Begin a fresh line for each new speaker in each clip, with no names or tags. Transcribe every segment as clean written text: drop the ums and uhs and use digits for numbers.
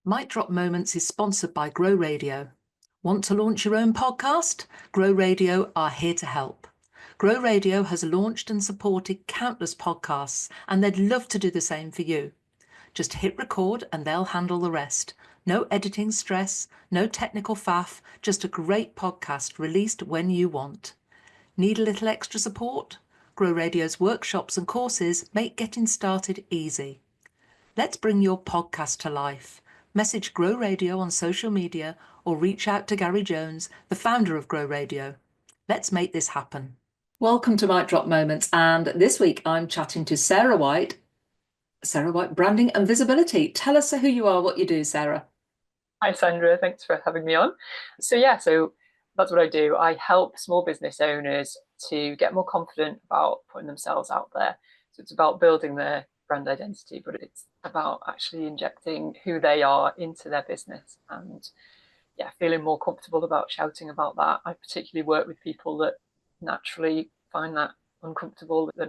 Mic Drop Moments is sponsored by Grow Radio. Want to launch your own podcast? Grow Radio are here to help. Grow Radio has launched and supported countless podcasts, and they'd love to do the same for you. Just hit record and they'll handle the rest. No editing stress, no technical faff, just a great podcast released when you want. Need a little extra support? Grow Radio's workshops and courses make getting started easy. Let's bring your podcast to life. Message Grow Radio on social media or reach out to Gary Jones, the founder of Grow Radio. Let's make this happen. Welcome to Mic Drop Moments, and this week I'm chatting to Sarah White. Sarah White, Branding and Visibility. Tell us who you are, what you do, Sarah.
Hi, Sandra. Thanks for having me on. So that's what I do. I help small business owners to get more confident about putting themselves out there. So it's about building their brand identity, but it's about actually injecting who they are into their business and feeling more comfortable about shouting about that. I particularly work with people that naturally find that uncomfortable. They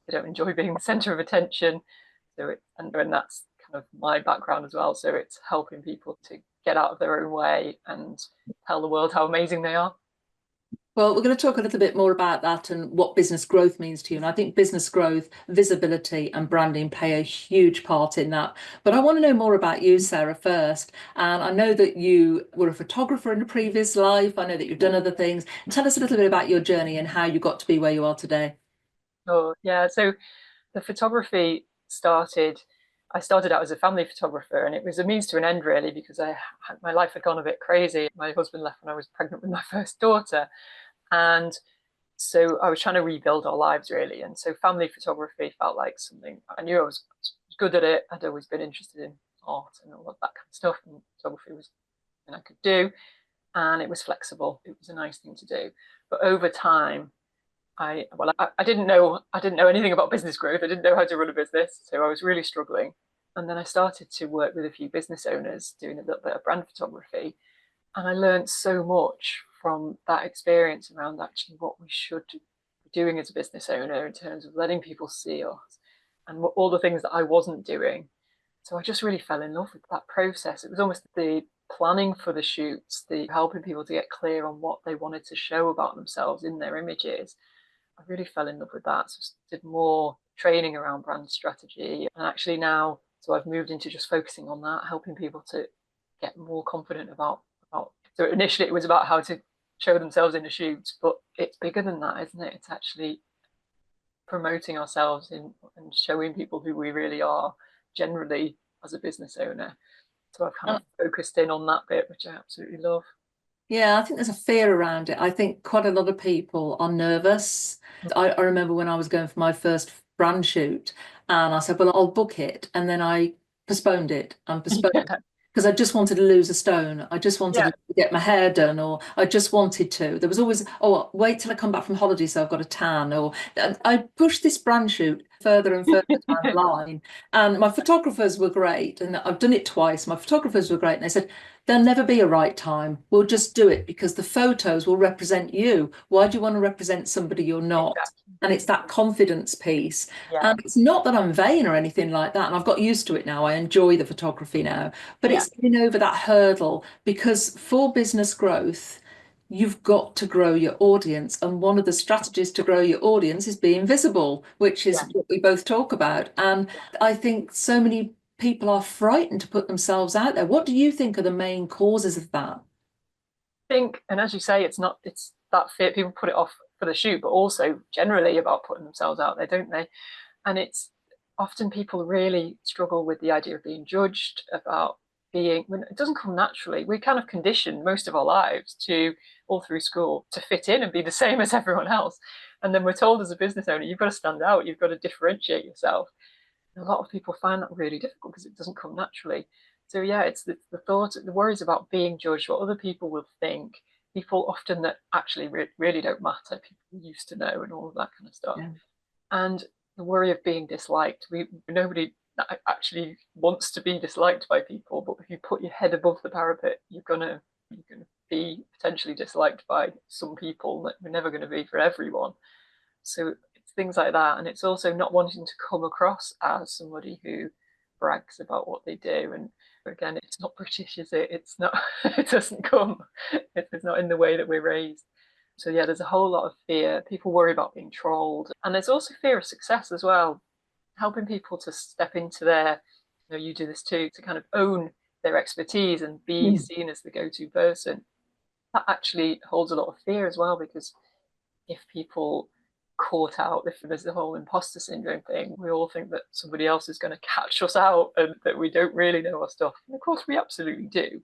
don't enjoy being the center of attention. And that's kind of my background as well. So it's helping people to get out of their own way and tell the world how amazing they are.
Well, we're going to talk a little bit more about that and what business growth means to you. And I think business growth, visibility and branding play a huge part in that. But I want to know more about you, Sarah, first. And I know that you were a photographer in a previous life. I know that you've done other things. Tell us a little bit about your journey and how you got to be where you are today.
Oh, yeah. So the photography I started out as a family photographer, and it was a means to an end, really, because my life had gone a bit crazy. My husband left when I was pregnant with my first daughter. And so I was trying to rebuild our lives, really. And so family photography felt like something I knew I was good at it. I'd always been interested in art and all of that kind of stuff. And photography was something I could do. And it was flexible. It was a nice thing to do. But over time, I didn't know anything about business growth. I didn't know how to run a business. So I was really struggling. And then I started to work with a few business owners doing a little bit of brand photography. And I learned so much from that experience around actually what we should be doing as a business owner in terms of letting people see us and all the things that I wasn't doing. So I just really fell in love with that process. It was almost the planning for the shoots, the helping people to get clear on what they wanted to show about themselves in their images. I really fell in love with that. So I did more training around brand strategy. And actually now, so I've moved into just focusing on that, helping people to get more confident about. So initially it was about how to show themselves in a shoot, but it's bigger than that, isn't it? It's actually promoting ourselves and showing people who we really are generally as a business owner. So I've kind of focused in on that bit, which I absolutely love.
Yeah, I think there's a fear around it. I think quite a lot of people are nervous. I remember when I was going for my first brand shoot and I said, well, I'll book it. And then I postponed it and postponed it. Because I just wanted to lose a stone. I just wanted to get my hair done, or I just wanted to. There was always, wait till I come back from holiday so I've got a tan. Or I pushed this brand shoot further and further down the line. And my photographers were great. And I've done it twice. My photographers were great. And they said, there'll never be a right time. We'll just do it because the photos will represent you. Why do you want to represent somebody you're not? Exactly. And it's that confidence piece. Yeah. And it's not that I'm vain or anything like that. And I've got used to it now. I enjoy the photography now. But it's getting over that hurdle, because for business growth, you've got to grow your audience. And one of the strategies to grow your audience is being visible, which is what we both talk about. And I think so many people are frightened to put themselves out there. What do you think are the main causes of that?
I think, and as you say, it's that fear. People put it off for the shoot, but also generally about putting themselves out there, don't they? And it's often people really struggle with the idea of being judged, about being, when it doesn't come naturally. We're kind of conditioned most of our lives to, all through school, to fit in and be the same as everyone else. And then we're told as a business owner, you've got to stand out, you've got to differentiate yourself. And a lot of people find that really difficult because it doesn't come naturally. So yeah, it's the thought, the worries about being judged, what other people will think, people often that actually really don't matter, people used to know and all of that kind of stuff. Yeah. And the worry of being disliked. Nobody actually wants to be disliked by people, but if you put your head above the parapet, you're gonna be potentially disliked by some people that we're never going to be for everyone. So it's things like that. And it's also not wanting to come across as somebody who brags about what they do. And again, it's not British, is it? It's not, it doesn't come, it's not in the way that we're raised. So yeah, there's a whole lot of fear. People worry about being trolled. And there's also fear of success as well. Helping people to step into their, you do this too, to kind of own their expertise and be seen as the go-to person. That actually holds a lot of fear as well, because if people caught out, if there's the whole imposter syndrome thing, we all think that somebody else is going to catch us out and that we don't really know our stuff. And of course we absolutely do,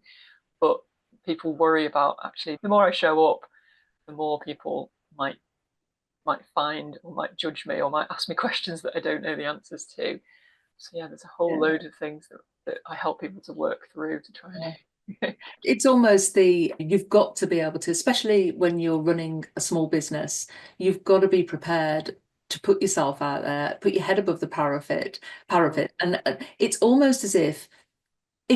but people worry about, actually, the more I show up, the more people might find or might judge me or might ask me questions that I don't know the answers to. So yeah, there's a whole load of things that I help people to work through to try and
It's almost you've got to be able to, especially when you're running a small business, you've got to be prepared to put yourself out there, put your head above the parapet. And it's almost as if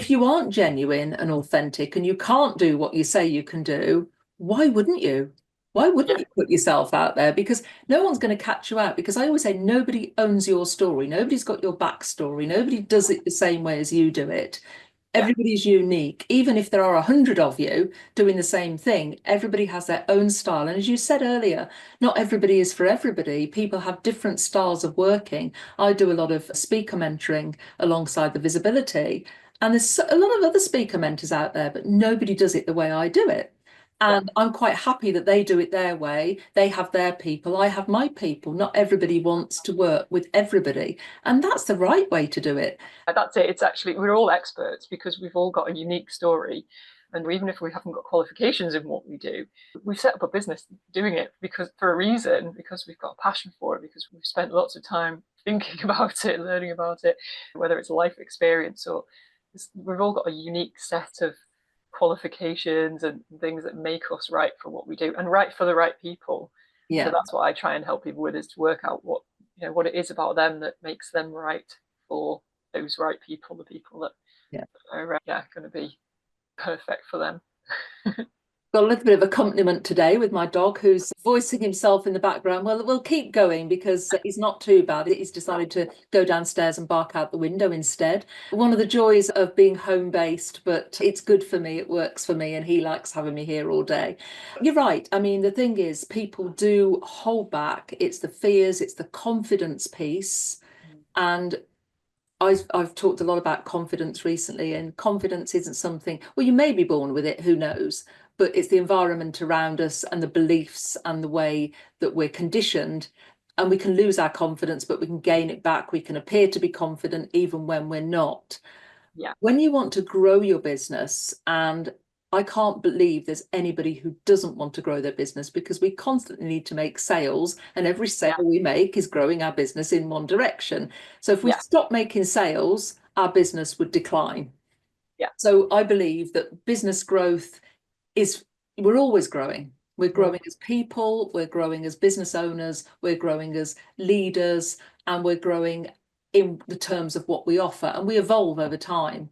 you aren't genuine and authentic and you can't do what you say you can do, why wouldn't you? Why wouldn't you put yourself out there? Because no one's going to catch you out. Because I always say nobody owns your story. Nobody's got your backstory. Nobody does it the same way as you do it. Everybody's unique. Even if there are 100 of you doing the same thing, everybody has their own style. And as you said earlier, not everybody is for everybody. People have different styles of working. I do a lot of speaker mentoring alongside the visibility. And there's a lot of other speaker mentors out there, but nobody does it the way I do it. And I'm quite happy that they do it their way. They have their people. I have my people. Not everybody wants to work with everybody. And that's the right way to do it.
That's it. It's actually, we're all experts because we've all got a unique story. And even if we haven't got qualifications in what we do, we've set up a business doing it for a reason, because we've got a passion for it, because we've spent lots of time thinking about it, learning about it, whether it's life experience or we've all got a unique set of qualifications and things that make us right for what we do and right for the right people. So that's what I try and help people with, is to work out what it is about them that makes them right for those right people, the people that are going to be perfect for them.
Got a little bit of accompaniment today with my dog, who's voicing himself in the background. Well, we'll keep going because he's not too bad. He's decided to go downstairs and bark out the window instead. One of the joys of being home-based, but it's good for me, it works for me, and he likes having me here all day. You're right. I mean, the thing is, people do hold back. It's the fears, it's the confidence piece. And I've talked a lot about confidence recently, and confidence isn't something, well, you may be born with it, who knows, but it's the environment around us and the beliefs and the way that we're conditioned. And we can lose our confidence, but we can gain it back. We can appear to be confident even when we're not. When you want to grow your business, and I can't believe there's anybody who doesn't want to grow their business, because we constantly need to make sales, and every sale we make is growing our business in one direction. So if we stop making sales, our business would decline. So I believe that business growth we're always growing. We're growing as people, we're growing as business owners, we're growing as leaders, and we're growing in the terms of what we offer, and we evolve over time.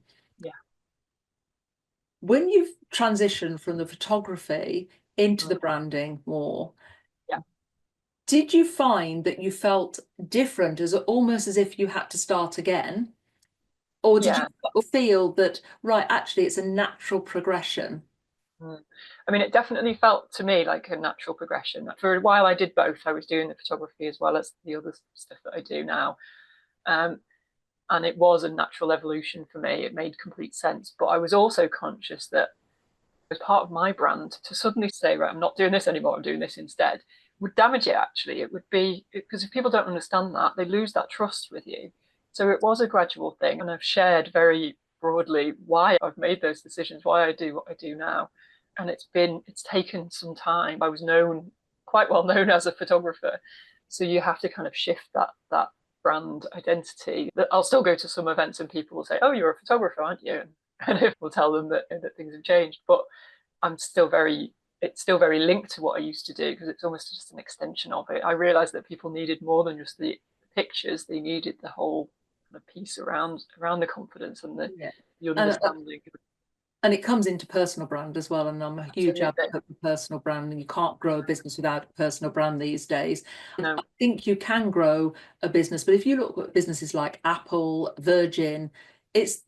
When you've transitioned from the photography into the branding more, did you find that you felt different, almost as if you had to start again? Or did you feel that, right, actually it's a natural progression?
I mean, it definitely felt to me like a natural progression. For a while I did both. I was doing the photography as well as the other stuff that I do now. And it was a natural evolution for me. It made complete sense. But I was also conscious that as part of my brand, to suddenly say, right, I'm not doing this anymore, I'm doing this instead, would damage it, actually. It would be, because if people don't understand that, they lose that trust with you. So it was a gradual thing. And I've shared very broadly why I've made those decisions, why I do what I do now. And it's taken some time. I was quite well known as a photographer. So you have to kind of shift that brand identity. I'll still go to some events and people will say, oh, you're a photographer, aren't you? And we'll tell them that things have changed. But it's still very linked to what I used to do, because it's almost just an extension of it. I realized that people needed more than just the pictures. They needed the whole kind of piece around the confidence and the understanding.
And it comes into personal brand as well. And I'm a huge
Absolutely.
advocate for personal brand. And you can't grow a business without a personal brand these days.
No.
I think you can grow a business, but if you look at businesses like Apple, Virgin, it's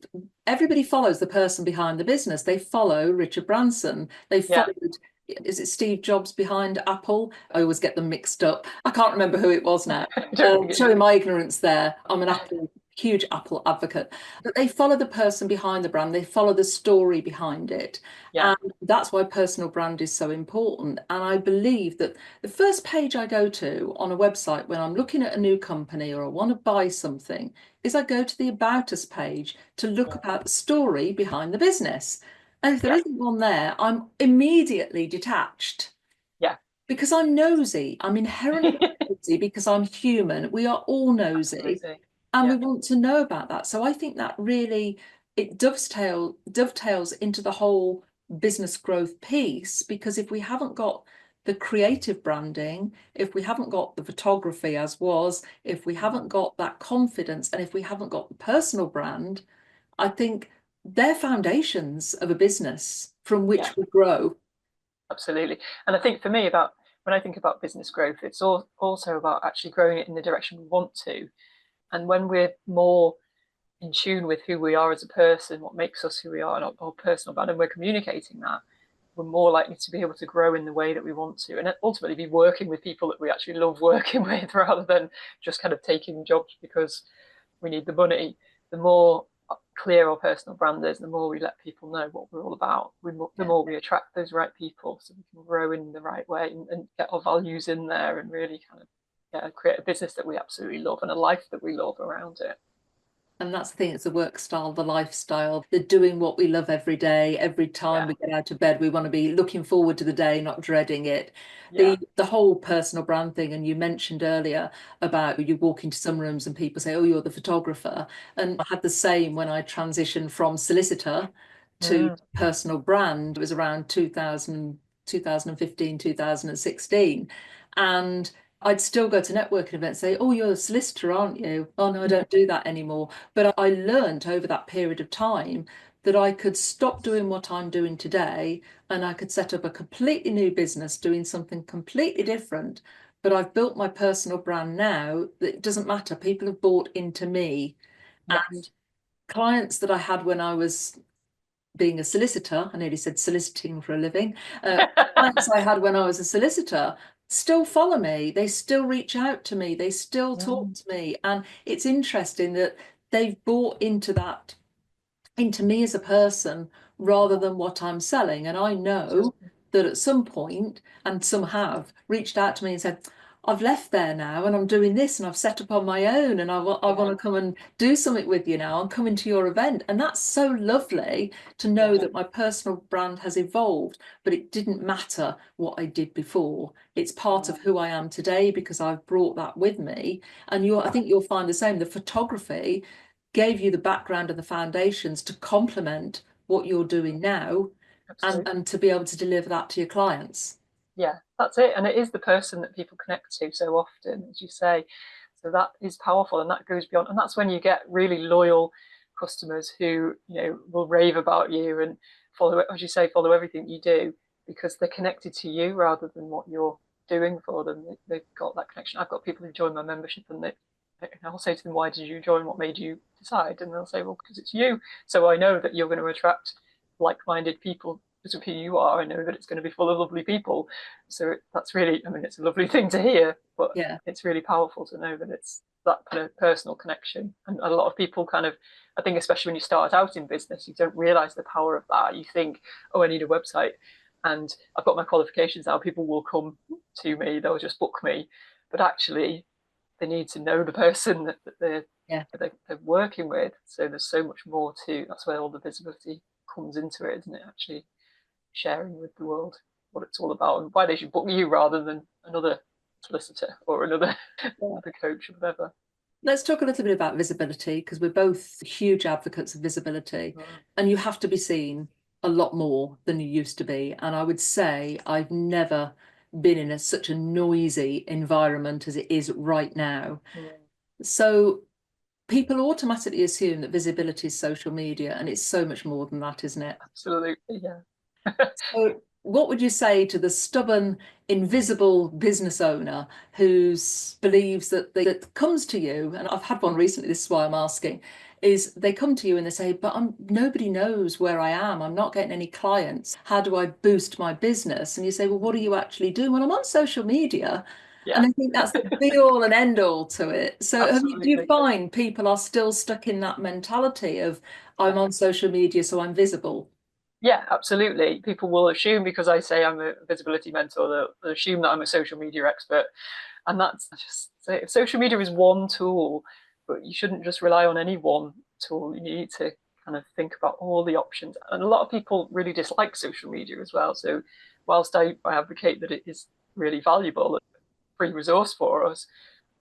everybody follows the person behind the business. They follow Richard Branson. They
Yeah.
followed, is it Steve Jobs behind Apple? I always get them mixed up. I can't remember who it was now. Showing my ignorance there. I'm an huge Apple advocate. But they follow the person behind the brand. They follow the story behind it.
Yeah.
And that's why personal brand is so important. And I believe that the first page I go to on a website when I'm looking at a new company or I want to buy something is I go to the About Us page to look about the story behind the business. And if there isn't one there, I'm immediately detached.
Yeah.
Because I'm nosy. I'm inherently nosy because I'm human. We are all nosy.
Absolutely.
And we want to know about that. So I think that really, it dovetails into the whole business growth piece, because if we haven't got the creative branding, if we haven't got the photography as was, if we haven't got that confidence, and if we haven't got the personal brand, I think they're foundations of a business from which we grow.
Absolutely. And I think for me, when I think about business growth, it's also about actually growing it in the direction we want to. And when we're more in tune with who we are as a person, what makes us who we are, and our personal brand, and we're communicating that, we're more likely to be able to grow in the way that we want to, and ultimately be working with people that we actually love working with, rather than just kind of taking jobs because we need the money. The more clear our personal brand is, the more we let people know what we're all about, the more we attract those right people, so we can grow in the right way and get our values in there and really kind of create a business that we absolutely love and a life that we love around it.
And that's the thing, it's the work style, the lifestyle, the doing what we love every day. Every time we get out of bed, we want to be looking forward to the day, not dreading it. The whole personal brand thing, and you mentioned earlier about you walk into some rooms and people say, oh, you're the photographer. And I had the same when I transitioned from solicitor to personal brand. It was around 2015, 2016. And I'd still go to networking events and say, oh, you're a solicitor, aren't you? Oh, no, I don't do that anymore. But I learned over that period of time that I could stop doing what I'm doing today and I could set up a completely new business doing something completely different. But I've built my personal brand now that it doesn't matter. People have bought into me. And clients that I had when I was being a solicitor, I nearly said soliciting for a living, clients I had when I was a solicitor still follow me. They still reach out to me. They still talk to me. And it's interesting that they've bought into that, into me as a person rather than what I'm selling. And I know that at some point, and some have reached out to me and said, I've left there now and I'm doing this and I've set up on my own and I want to come and do something with you now. I'm coming to your event. And that's so lovely to know that my personal brand has evolved, but it didn't matter what I did before. It's part of who I am today because I've brought that with me. And I think you'll find the same. The photography gave you the background and the foundations to complement what you're doing now and to be able to deliver that to your clients.
Yeah, that's it. And it is the person that people connect to so often, as you say. So that is powerful and that goes beyond. And that's when you get really loyal customers who, will rave about you and follow, as you say, follow everything you do because they're connected to you rather than what you're doing for them. They've got that connection. I've got people who join my membership and I'll say to them, why did you join? What made you decide? And they'll say, well, because it's you. So I know that you're going to attract like-minded people because of who you are. I know that it's going to be full of lovely people. So that's really, it's a lovely thing to hear, but it's really powerful to know that it's that kind of personal connection. And a lot of people I think especially when you start out in business, you don't realize the power of that. You think, oh, I need a website and I've got my qualifications now. People will come to me, they'll just book me. But actually, they need to know the person that they're working with. So there's so much more to, that's where all the visibility comes into it, isn't it? Actually sharing with the world what it's all about and why they should book you rather than another solicitor or another coach or whatever.
Let's talk a little bit about visibility because we're both huge advocates of visibility and you have to be seen a lot more than you used to be. And I would say I've never been in such a noisy environment as it is right now. So people automatically assume that visibility is social media, and it's so much more than that, isn't it?
Absolutely, yeah.
So what would you say to the stubborn, invisible business owner who believes that comes to you, and I've had one recently, this is why I'm asking, is they come to you and they say, but nobody knows where I am. I'm not getting any clients. How do I boost my business? And you say, well, what do you actually do? Well, I'm on social media.
Yeah,
And I think that's the be all and end all to it. So do you
absolutely.
find people are still stuck in that mentality of I'm on social media, so I'm visible?
Yeah, absolutely. People will assume because I say I'm a visibility mentor, they'll assume that I'm a social media expert. And that's just, social media is one tool, but you shouldn't just rely on any one tool. You need to kind of think about all the options. And a lot of people really dislike social media as well. So whilst I advocate that it is really valuable, a free resource for us,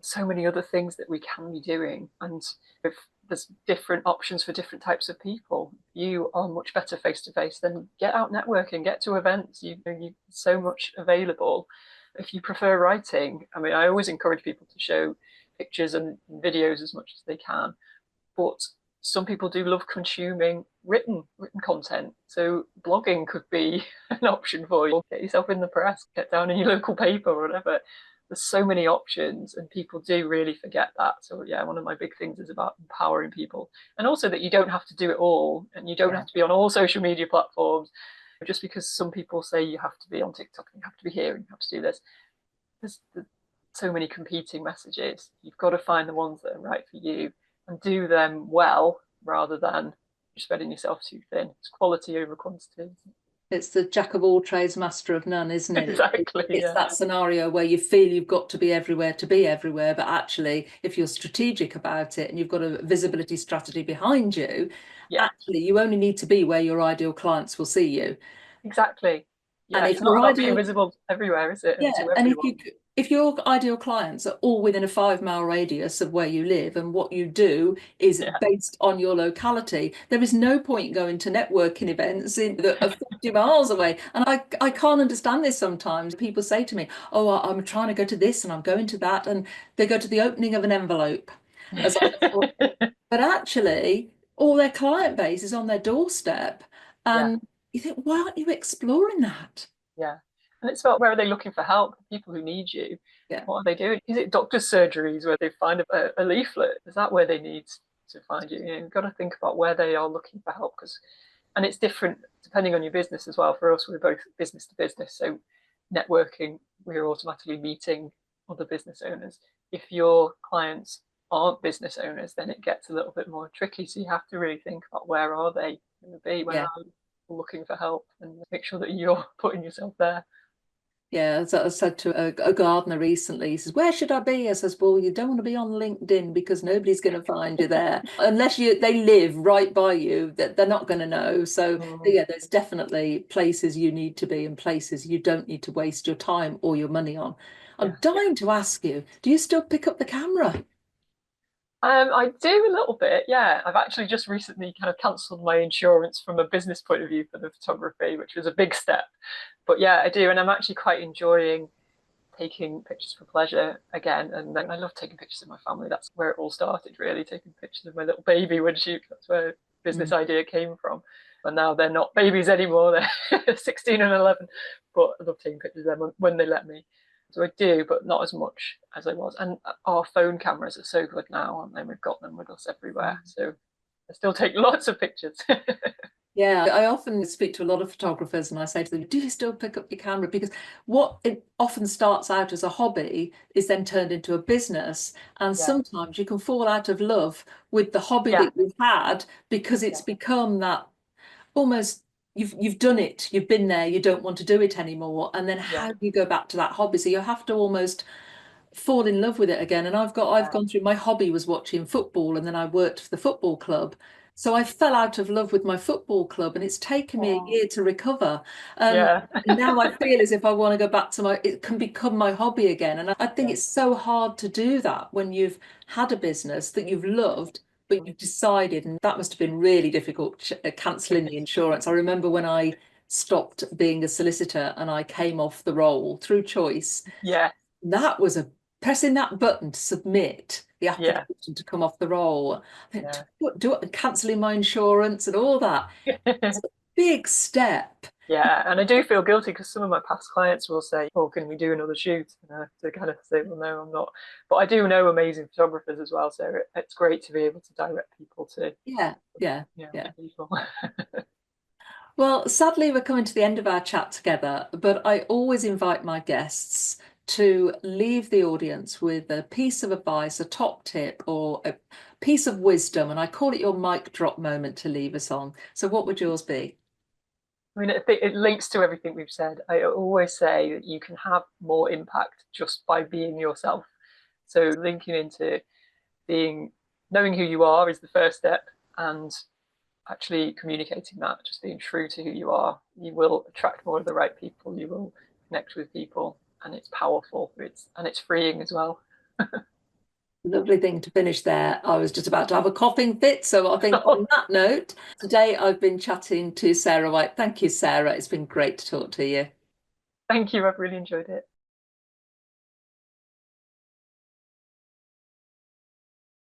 so many other things that we can be doing. And if there's different options for different types of people, you are much better face to face, then get out networking, get to events. You so much available. If you prefer writing, I mean, I always encourage people to show pictures and videos as much as they can, but some people do love consuming written content. So blogging could be an option for you. Get yourself in the press, get down in your local paper or whatever. There's so many options, and people do really forget that. So yeah, one of my big things is about empowering people, and also that you don't have to do it all, and you don't have to be on all social media platforms. Just because some people say you have to be on TikTok and you have to be here and you have to do this, there's so many competing messages. You've got to find the ones that are right for you and do them well, rather than spreading yourself too thin. It's quality over quantity.
It's the jack of all trades, master of none, isn't it?
Exactly.
It's that scenario where you feel you've got to be everywhere, but actually, if you're strategic about it and you've got a visibility strategy behind you, actually, you only need to be where your ideal clients will see you.
Exactly. Yeah,
And
it's not about being visible everywhere, is it? And to
and
everyone.
if your ideal clients are all within a 5 mile radius of where you live and what you do is based on your locality, there is no point going to networking events that are 50 miles away. And I can't understand this sometimes. People say to me, oh, I'm trying to go to this and I'm going to that. And they go to the opening of an envelope. But actually, all their client base is on their doorstep. And you think, why aren't you exploring that?
Yeah. And it's about, where are they looking for help? People who need you. What are they doing? Is it doctor's surgeries where they find a leaflet? Is that where they need to find you? You've got to think about where they are looking for help, and it's different depending on your business as well. For us, we're both business to business. So networking, we're automatically meeting other business owners. If your clients aren't business owners, then it gets a little bit more tricky. So you have to really think about, where are they going to be? Where are they looking for help, and make sure that you're putting yourself there.
Yeah, as I said to a gardener recently, he says, where should I be? I says, well, you don't want to be on LinkedIn because nobody's going to find you there. Unless they live right by you, that they're not going to know. So yeah, there's definitely places you need to be and places you don't need to waste your time or your money on. I'm dying to ask you, do you still pick up the camera?
I do a little bit, yeah. I've actually just recently kind of cancelled my insurance from a business point of view for the photography, which was a big step. But yeah, I do, and I'm actually quite enjoying taking pictures for pleasure again. And I love taking pictures of my family. That's where it all started, really, taking pictures of my little baby when that's where business idea came from. And now they're not babies anymore, they're 16 and 11. But I love taking pictures of them when they let me. So I do, but not as much as I was. And our phone cameras are so good now, aren't they? We've got them with us everywhere. So I still take lots of pictures.
Yeah, I often speak to a lot of photographers and I say to them, do you still pick up your camera? Because what it often starts out as a hobby is then turned into a business. And sometimes you can fall out of love with the hobby that you've had because it's become that almost you've done it, you've been there, you don't want to do it anymore. And then how do you go back to that hobby? So you have to almost fall in love with it again. And I've gone through, my hobby was watching football, and then I worked for the football club. So I fell out of love with my football club, and it's taken me a year to recover. And now I feel as if I want to go back to it can become my hobby again. And I think it's so hard to do that when you've had a business that you've loved, but you've decided, and that must have been really difficult, cancelling the insurance. I remember when I stopped being a solicitor and I came off the roll through choice.
Yeah.
That was pressing that button to submit the
Yeah.
application to come off the roll. I think,
Yeah.
cancelling my insurance and all that. It's a big step.
Yeah, and I do feel guilty because some of my past clients will say, "Oh, can we do another shoot?" And I have to kind of say, "Well, no, I'm not." But I do know amazing photographers as well, so it's great to be able to direct people to
Yeah.
people.
Well, sadly, we're coming to the end of our chat together, but I always invite my guests to leave the audience with a piece of advice, a top tip, or a piece of wisdom. And I call it your mic drop moment to leave us on. So, what would yours be?
I mean, I think it links to everything we've said. I always say that you can have more impact just by being yourself. So linking into knowing who you are is the first step, and actually communicating that, just being true to who you are, you will attract more of the right people, you will connect with people, and it's powerful. It's freeing as well.
Lovely thing to finish there. I was just about to have a coughing fit. So I think on that note, today I've been chatting to Sarah White. Thank you, Sarah. It's been great to talk to you.
Thank you, I've really enjoyed it.